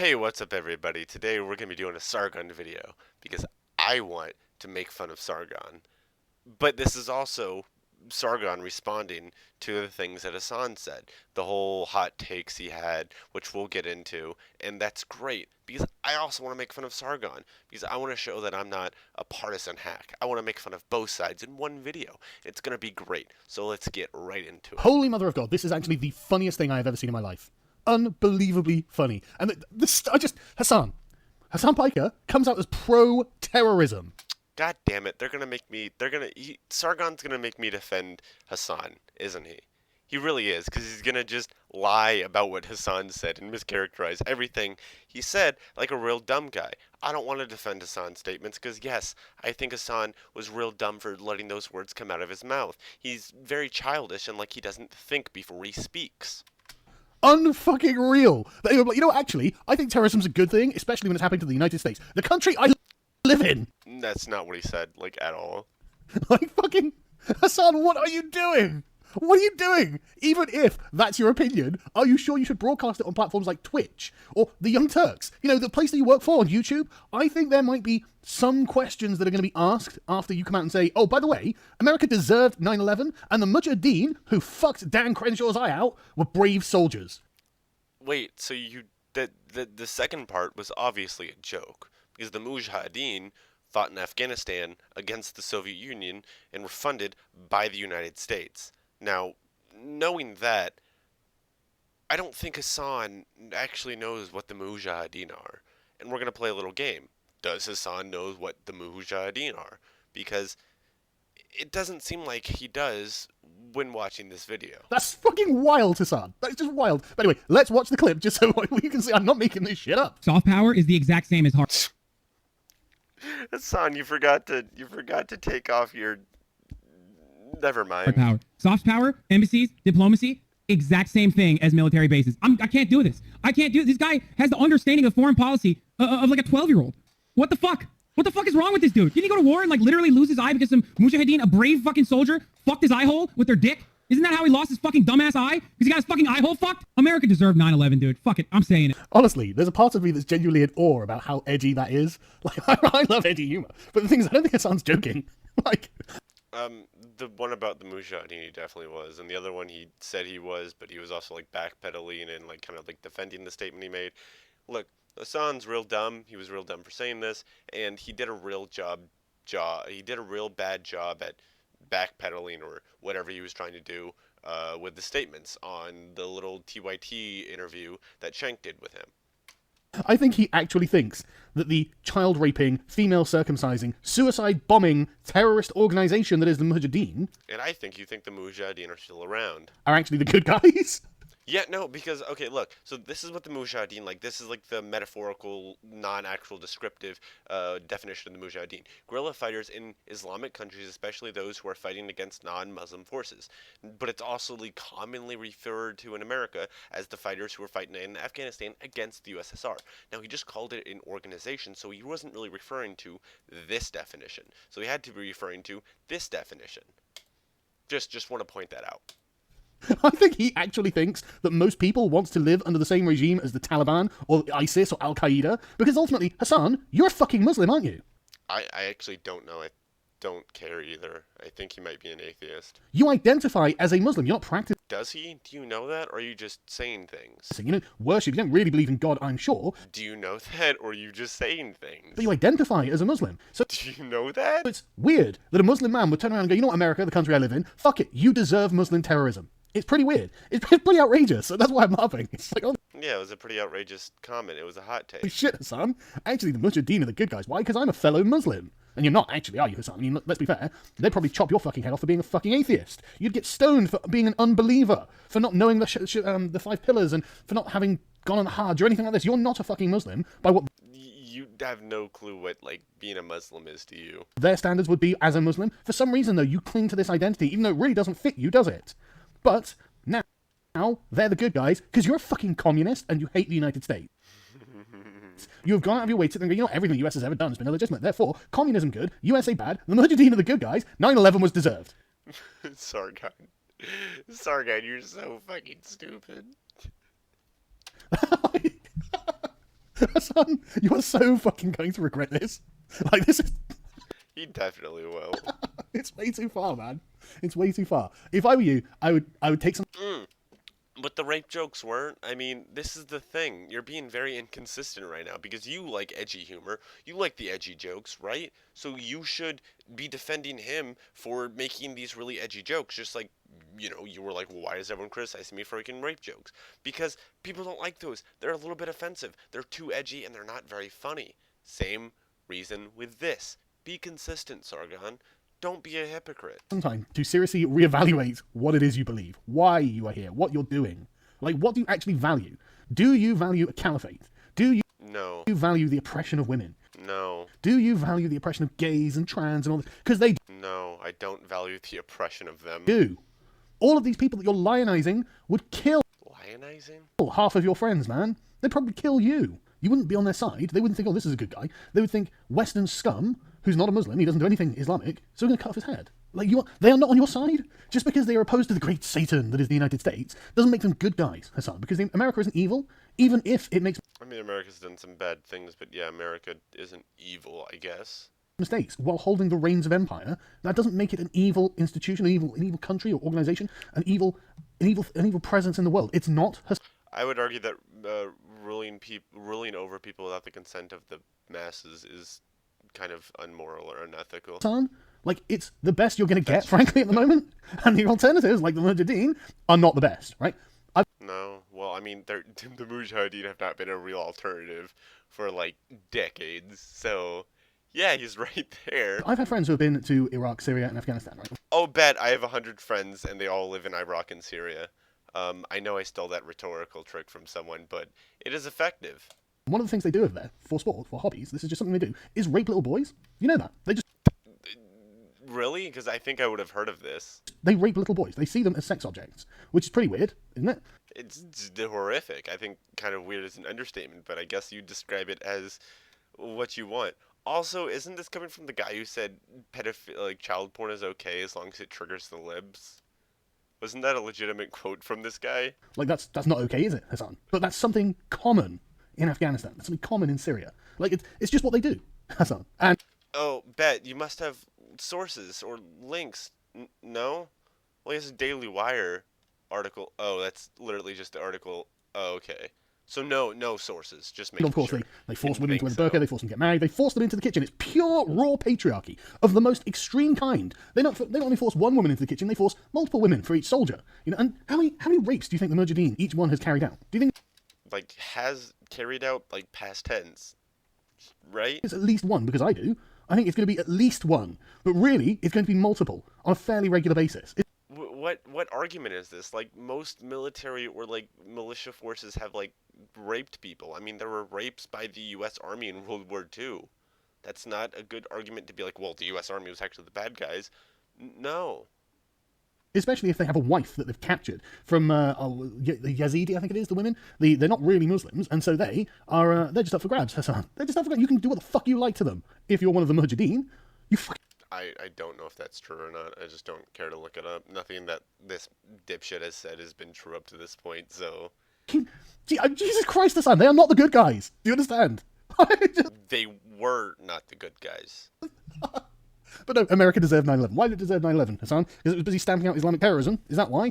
Hey, what's up everybody? Today we're going to be doing a Sargon video because I want to make fun of Sargon. But this is also Sargon responding to the things that Hassan said, the whole hot takes he had, which we'll get into, and that's great because I also want to make fun of Sargon because I want to show that I'm not a partisan hack. I want to make fun of both sides in one video. It's going to be great. So let's get right into it. Holy mother of God, this is actually the funniest thing I have ever seen in my life. Unbelievably funny. And Hassan Piker comes out as pro-terrorism. God damn it, Sargon's gonna make me defend Hassan, isn't he? He really is, because he's gonna just lie about what Hassan said and mischaracterize everything he said like a real dumb guy. I don't want to defend Hassan's statements, because yes, I think Hassan was real dumb for letting those words come out of his mouth. He's very childish and like he doesn't think before he speaks. Unfucking real. They were like, actually, I think terrorism's a good thing, especially when it's happening to the United States. The country I live in. That's not what he said, like, at all. Like, fucking, Hassan, what are you doing? What are you doing? Even if that's your opinion, are you sure you should broadcast it on platforms like Twitch or the Young Turks? The place that you work for on YouTube? I think there might be some questions that are going to be asked after you come out and say, oh, by the way, America deserved 9/11 and the Mujahideen who fucked Dan Crenshaw's eye out were brave soldiers. Wait, so the second part was obviously a joke, because the Mujahideen fought in Afghanistan against the Soviet Union and were funded by the United States. Now, knowing that, I don't think Hassan actually knows what the Mujahideen are. And we're going to play a little game. Does Hassan know what the Mujahideen are? Because it doesn't seem like he does when watching this video. That's fucking wild, Hassan. That's just wild. But anyway, let's watch the clip just so you can see I'm not making this shit up. Soft power is the exact same as hard. Hassan, you forgot to take off your. Never mind. Power. Soft power, embassies, diplomacy, exact same thing as military bases. I can't do this. I can't do this. This guy has the understanding of foreign policy of like a 12-year-old. What the fuck? What the fuck is wrong with this dude? Didn't he go to war and like literally lose his eye because some Mujahideen, a brave fucking soldier, fucked his eye hole with their dick? Isn't that how he lost his fucking dumbass eye? Because he got his fucking eye hole fucked? America deserved 9/11, dude. Fuck it. I'm saying it. Honestly, there's a part of me that's genuinely in awe about how edgy that is. Like, I love edgy humor. But the thing is, I don't think Hassan's joking. Like... The one about the Mujahideen, he definitely was, and the other one he said he was, but he was also like backpedaling and like kind of like defending the statement he made. Look, Hassan's real dumb. He was real dumb for saying this, and he did a real he did a real bad job at backpedaling or whatever he was trying to do with the statements on the little TYT interview that Shank did with him. I think he actually thinks that the child-raping, female-circumcising, suicide-bombing terrorist organization that is the Mujahideen... And I think you think the Mujahideen are still around. ...are actually the good guys. Yeah, no, because, okay, look, so this is what the Mujahideen, like, this is like the metaphorical, non-actual descriptive definition of the Mujahideen. Guerrilla fighters in Islamic countries, especially those who are fighting against non-Muslim forces. But it's also like commonly referred to in America as the fighters who are fighting in Afghanistan against the USSR. Now, he just called it an organization, so he wasn't really referring to this definition. So he had to be referring to this definition. Just want to point that out. I think he actually thinks that most people want to live under the same regime as the Taliban or ISIS or Al-Qaeda, because ultimately, Hassan, you're a fucking Muslim, aren't you? I actually don't know. I don't care either. I think he might be an atheist. You identify as a Muslim, you're not practicing. Does he? Do you know that? Or are you just saying things? Worship, you don't really believe in God, I'm sure. Do you know that? Or are you just saying things? But you identify as a Muslim. So do you know that? It's weird that a Muslim man would turn around and go, you know what, America, the country I live in, fuck it, you deserve Muslim terrorism. It's pretty weird. It's pretty outrageous, so that's why I'm laughing. It's like, oh... Yeah, it was a pretty outrageous comment. It was a hot take. Shit, Hassan. Actually, the Mujahideen are the good guys. Why? Because I'm a fellow Muslim. And you're not actually, are you, Hassan? I mean, let's be fair. They'd probably chop your fucking head off for being a fucking atheist. You'd get stoned for being an unbeliever, for not knowing the 5 pillars, and for not having gone on the Hajj or anything like this. You're not a fucking Muslim by what... You have no clue what, like, being a Muslim is to you. Their standards would be as a Muslim. For some reason, though, you cling to this identity, even though it really doesn't fit you, does it? But now they're the good guys because you're a fucking communist and you hate the United States. You have gone out of your way to think, everything the US has ever done has been illegitimate. Therefore, communism good, USA bad, the Mujahideen are the good guys, 9/11 was deserved. Sargon, you're so fucking stupid. Hassan, you are so fucking going to regret this. Like, this is... He definitely will. It's way too far, man. It's way too far. If I were you, I would take some... But the rape jokes weren't. I mean, this is the thing. You're being very inconsistent right now because you like edgy humor. You like the edgy jokes, right? So you should be defending him for making these really edgy jokes. Just like, you were like, well, why is everyone criticizing me for making rape jokes? Because people don't like those. They're a little bit offensive. They're too edgy and they're not very funny. Same reason with this. Be consistent, Sargon. Don't be a hypocrite. some time to seriously reevaluate what it is you believe, why you are here, what you're doing. Like, what do you actually value? Do you value a caliphate? Do you No. value the oppression of women? No. Do you value the oppression of gays and trans and all this? Because they No, I don't value the oppression of them. do. All of these people that you're lionizing would kill Lionizing? half of your friends, man. They'd probably kill you. You wouldn't be on their side. They wouldn't think, oh, this is a good guy. They would think, Western scum, who's not a Muslim, he doesn't do anything Islamic, so we're going to cut off his head. Like, they are not on your side. Just because they are opposed to the great Satan that is the United States doesn't make them good guys, Hassan, because America isn't evil, even if it makes I mean, America's done some bad things, but yeah, America isn't evil, I guess. mistakes while holding the reins of empire. That doesn't make it an evil institution, an evil country or organization, an evil presence in the world. It's not. I would argue that ruling over people without the consent of the masses is kind of unmoral or unethical. Hassan, like, it's the best you're going to get, frankly, at the moment. And the alternatives, like the Mujahideen, are not the best, right? No, well, I mean, the Mujahideen have not been a real alternative for like decades, so yeah, he's right there. I've had friends who have been to Iraq, Syria, and Afghanistan, right? Oh, bet I have 100 friends and they all live in Iraq and Syria. I know I stole that rhetorical trick from someone, but it is effective. One of the things they do over there, for sport, for hobbies, this is just something they do, is rape little boys. You know that. Really? Because I think I would have heard of this. They rape little boys. They see them as sex objects, which is pretty weird, isn't it? It's horrific. I think kind of weird is an understatement, but I guess you describe it as what you want. Also, isn't this coming from the guy who said child porn is okay as long as it triggers the libs? Wasn't that a legitimate quote from this guy? Like, that's not okay, is it, Hassan? But that's something common in Afghanistan. That's something common in Syria. Like, it's just what they do, Hassan. And Oh, bet you must have sources or links. No? Well, he has a Daily Wire article. Oh, that's literally just the article. Oh, okay. So no sources. Just making of course, sure. they force Didn't women to wear think the burqa, so. they force them to get married, they force them into the kitchen. It's pure, raw patriarchy of the most extreme kind. They don't only force one woman into the kitchen, they force multiple women for each soldier. And how many rapes do you think the Mujahideen, each one, has carried out? Do you think Like, has carried out, like, past tense. Right? it's at least one? Because I do. I think it's going to be at least one. But really, it's going to be multiple on a fairly regular basis. What argument is this? Like, most military or like militia forces have like raped people. I mean, there were rapes by the U.S. Army in World War II. That's not a good argument to be like, well, the U.S. Army was actually the bad guys. No. Especially if they have a wife that they've captured from the Yazidi, I think it is, the women. They're not really Muslims, and so they're just up for grabs, Hassan. They're just up for grabs. You can do what the fuck you like to them. If you're one of the Mujahideen, you fucking... I don't know if that's true or not. I just don't care to look it up. Nothing that this dipshit has said has been true up to this point, so... Jesus Christ, Hassan, they are not the good guys. Do you understand? They were not the good guys. But no, America deserved 9/11. Why did it deserve 9/11, Hassan? Because it was busy stamping out Islamic terrorism. Is that why?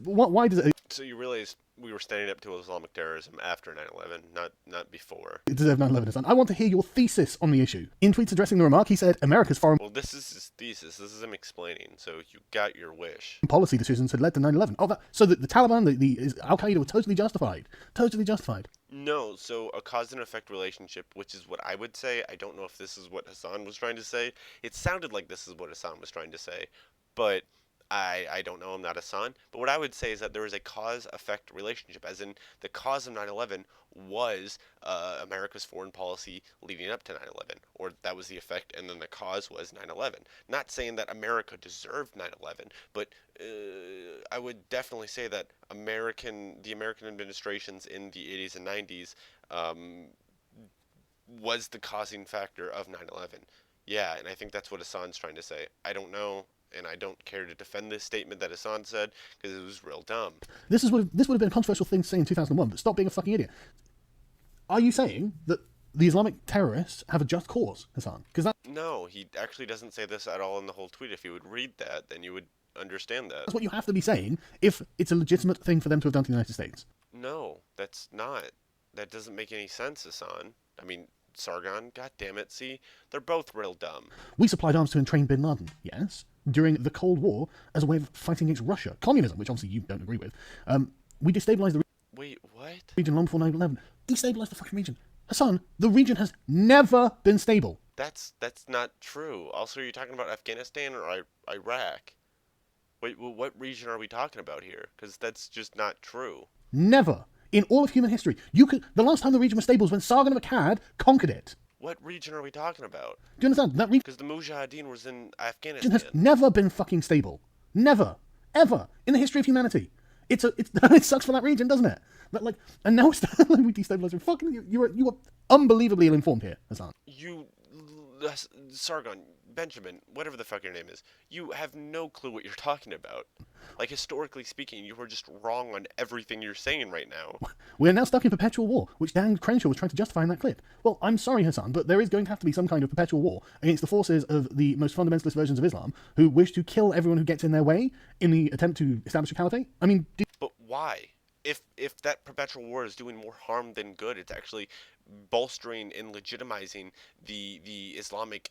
Why does it... So you realize we were standing up to Islamic terrorism after 9/11, not before. It deserved 9/11, Hassan. I want to hear your thesis on the issue. In tweets addressing the remark, he said America's foreign Well, this is his thesis. This is him explaining. So you got your wish. policy decisions had led to 9/11. Oh, so the Taliban, the Al-Qaeda were totally justified. Totally justified. No, so a cause and effect relationship, which is what I would say. I don't know if this is what Hassan was trying to say. It sounded like this is what Hassan was trying to say, but I don't know. I'm not Hassan. But what I would say is that there is a cause-effect relationship, as in the cause of 9/11 was America's foreign policy leading up to 9/11, or that was the effect, and then the cause was 9/11. Not saying that America deserved 9/11, but I would definitely say that the American administrations in the 80s and 90s was the causing factor of 9/11. Yeah, and I think that's what Hassan's trying to say. I don't know, and I don't care to defend this statement that Hassan said because it was real dumb. This would have been a controversial thing to say in 2001, but stop being a fucking idiot. Are you saying that the Islamic terrorists have a just cause, Hassan? Because No, he actually doesn't say this at all in the whole tweet. If you would read that, then you would understand that. that's what you have to be saying if it's a legitimate thing for them to have done to the United States. No, that's not. That doesn't make any sense, Hassan. I mean, Sargon, god damn it, see? They're both real dumb. We supplied arms to and trained bin Laden, yes, during the Cold War as a way of fighting against Russia. Communism, which obviously you don't agree with. We destabilized the Wait, what? region long before 9/11. Destabilized the fucking region. Hassan, the region has never been stable. That's not true. Also, are you talking about Afghanistan or Iraq? Wait, well, what region are we talking about here? Because that's just not true. Never. In all of human history. The last time the region was stable was when Sargon of Akkad conquered it. What region are we talking about? Do you understand? That region Because the Mujahideen was in has Afghanistan. never been fucking stable. Never. Ever. In the history of humanity. It's it sucks for that region, doesn't it? But and now we destabilize it. Fucking you are unbelievably ill-informed here, Hassan. Sargon, Benjamin, whatever the fuck your name is, you have no clue what you're talking about. Like, historically speaking, you are just wrong on everything you're saying right now. We are now stuck in perpetual war, which Dan Crenshaw was trying to justify in that clip. Well, I'm sorry, Hassan, but there is going to have to be some kind of perpetual war against the forces of the most fundamentalist versions of Islam who wish to kill everyone who gets in their way in the attempt to establish a caliphate. I mean, But why? If that perpetual war is doing more harm than good, it's actually bolstering and legitimizing the Islamic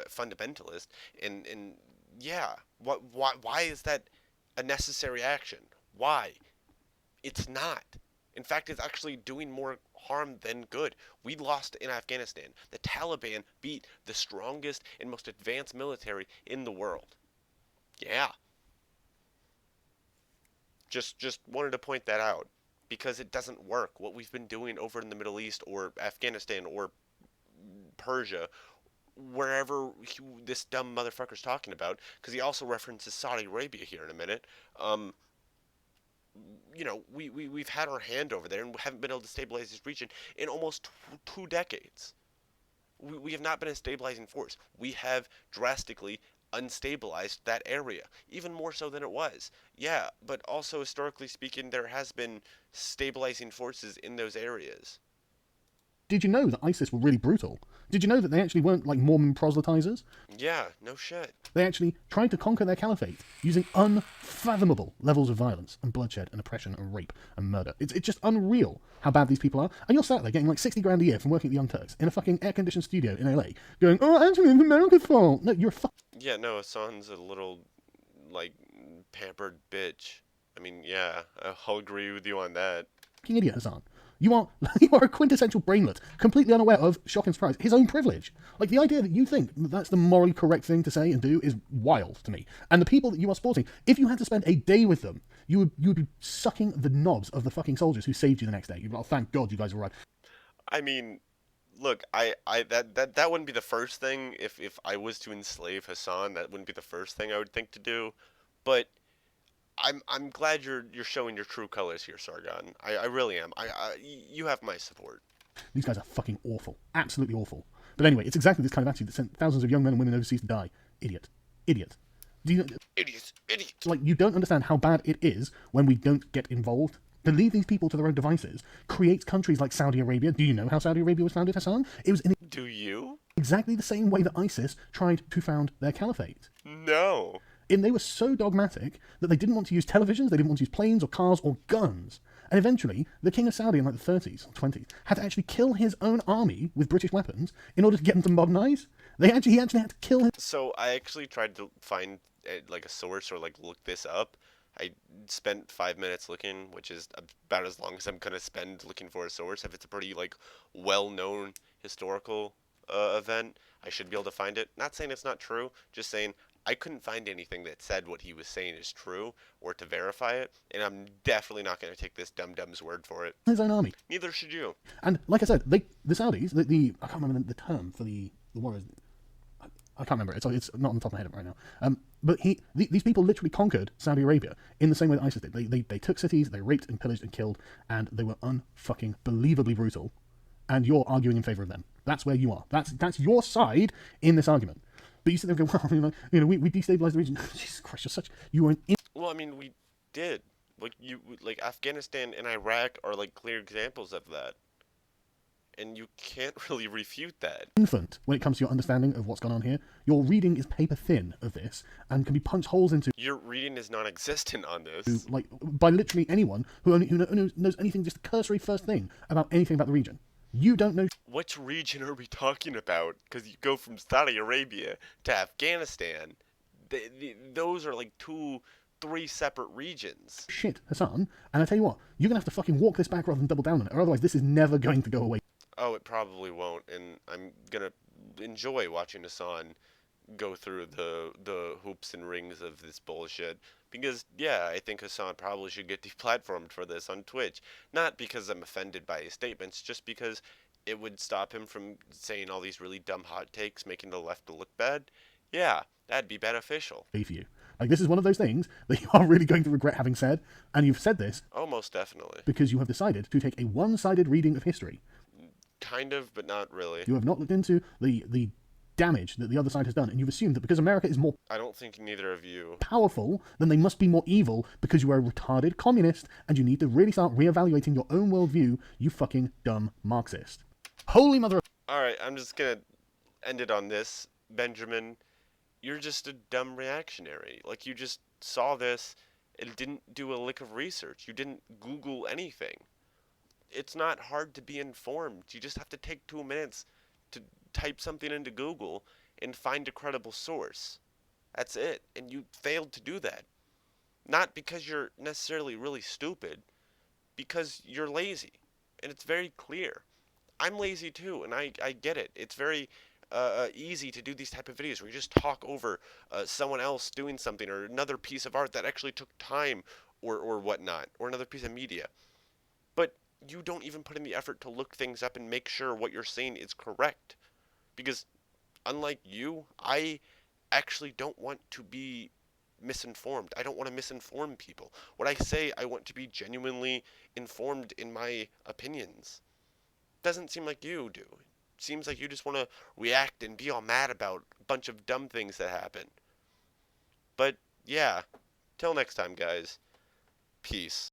fundamentalist. And yeah, why is that a necessary action? Why? It's not. In fact, it's actually doing more harm than good. We lost in Afghanistan. The Taliban beat the strongest and most advanced military in the world. Yeah. Just wanted to point that out because it doesn't work. What we've been doing over in the Middle East or Afghanistan or Persia, wherever this dumb motherfucker's talking about, because he also references Saudi Arabia here in a minute. We've had our hand over there and haven't been able to stabilize this region in almost 2 decades. We have not been a stabilizing force. We have drastically unstabilized that area, even more so than it was. Yeah, but also historically speaking, there has been stabilizing forces in those areas. did you know that ISIS were really brutal? Did you know that they actually weren't like Mormon proselytizers? Yeah, no shit. They actually tried to conquer their caliphate using unfathomable levels of violence and bloodshed and oppression and rape and murder. It's just unreal how bad these people are. And you're sat there getting like 60 grand a year from working at the Young Turks in a fucking air-conditioned studio in LA going, oh, actually, it's America's fault. No, you're a Yeah, no, Hassan's a little, like, pampered bitch. I mean, yeah, I'll agree with you on that. fucking idiot, Hassan. You are a quintessential brainlet, completely unaware of, shock and surprise, his own privilege. Like, the idea that you think that's the morally correct thing to say and do is wild to me. And the people that you are supporting, if you had to spend a day with them, you would be sucking the knobs of the fucking soldiers who saved you the next day. You'd be like, oh, thank God you guys were right. I mean, look, that wouldn't be the first thing if I was to enslave Hassan. That wouldn't be the first thing I would think to do. But I'm glad you're showing your true colors here, Sargon. I really am. You have my support. These guys are fucking awful. Absolutely awful. But anyway, it's exactly this kind of attitude that sent thousands of young men and women overseas to die. Idiot. Idiot. Do you, Idiots. like, you don't understand how bad it is when we don't get involved. To leave these people to their own devices creates countries like Saudi Arabia. Do you know how Saudi Arabia was founded, Hassan? It was in Do you? exactly the same way that ISIS tried to found their caliphate. No. And they were so dogmatic that they didn't want to use televisions, they didn't want to use planes or cars or guns. And eventually, the king of Saudi in like the 30s or 20s had to actually kill his own army with British weapons in order to get them to modernize. He actually had to kill him. So I actually tried to find like a source or like look this up. I spent 5 minutes looking, which is about as long as I'm gonna spend looking for a source. If it's a pretty like well-known historical event, I should be able to find it. Not saying it's not true, just saying I couldn't find anything that said what he was saying is true or to verify it, and I'm definitely not going to take this dum-dum's word for it. His own army. Neither should you. And like I said, the Saudis, I can't remember the term for the warriors. I can't remember it. It's not on the top of my head right now. But these people literally conquered Saudi Arabia in the same way that ISIS did. They took cities, they raped and pillaged and killed, and they were unfucking believably brutal. And you're arguing in favor of them. That's where you are. That's your side in this argument. But you sit there and go, well, we destabilized the region. Jesus Christ, you were an Well, I mean, we did. Like Afghanistan and Iraq are like clear examples of that. and you can't really refute that. infant when it comes to your understanding of what's gone on here. Your reading is paper thin of this and can be punched holes into Your reading is non-existent on this. like by literally anyone who knows anything, just a cursory first thing about anything about the region. You don't know. Which region are we talking about? Because you go from Saudi Arabia to Afghanistan. Those are like 3 separate regions. Shit, Hassan, and I tell you what, you're gonna have to fucking walk this back rather than double down on it, or otherwise this is never going to go away. Oh, it probably won't, and I'm gonna enjoy watching Hassan go through the hoops and rings of this bullshit. Because, yeah, I think Hassan probably should get deplatformed for this on Twitch. Not because I'm offended by his statements, just because it would stop him from saying all these really dumb hot takes, making the left look bad. Yeah, that'd be beneficial. For you. Like, this is one of those things that you are really going to regret having said, and you've said this Oh, most definitely. because you have decided to take a one-sided reading of history. Kind of, but not really. You have not looked into the damage that the other side has done, and you've assumed that because America is more I don't think neither of you. powerful, then they must be more evil because you are a retarded communist, and you need to really start reevaluating your own worldview, you fucking dumb Marxist. Holy mother of... Alright, I'm just gonna end it on this. Benjamin, you're just a dumb reactionary. Like, you just saw this and didn't do a lick of research. You didn't Google anything. It's not hard to be informed. You just have to take 2 minutes to type something into Google and find a credible source. That's it. And you failed to do that. Not because you're necessarily really stupid, because you're lazy. And it's very clear. I'm lazy too, and I get it. It's very easy to do these type of videos where you just talk over someone else doing something or another piece of art that actually took time or whatnot, or another piece of media. But you don't even put in the effort to look things up and make sure what you're saying is correct. Because unlike you, I actually don't want to be misinformed. I don't want to misinform people. What I say, I want to be genuinely informed in my opinions. Doesn't seem like you do. It seems like you just want to react and be all mad about a bunch of dumb things that happen. But yeah, till next time, guys. Peace.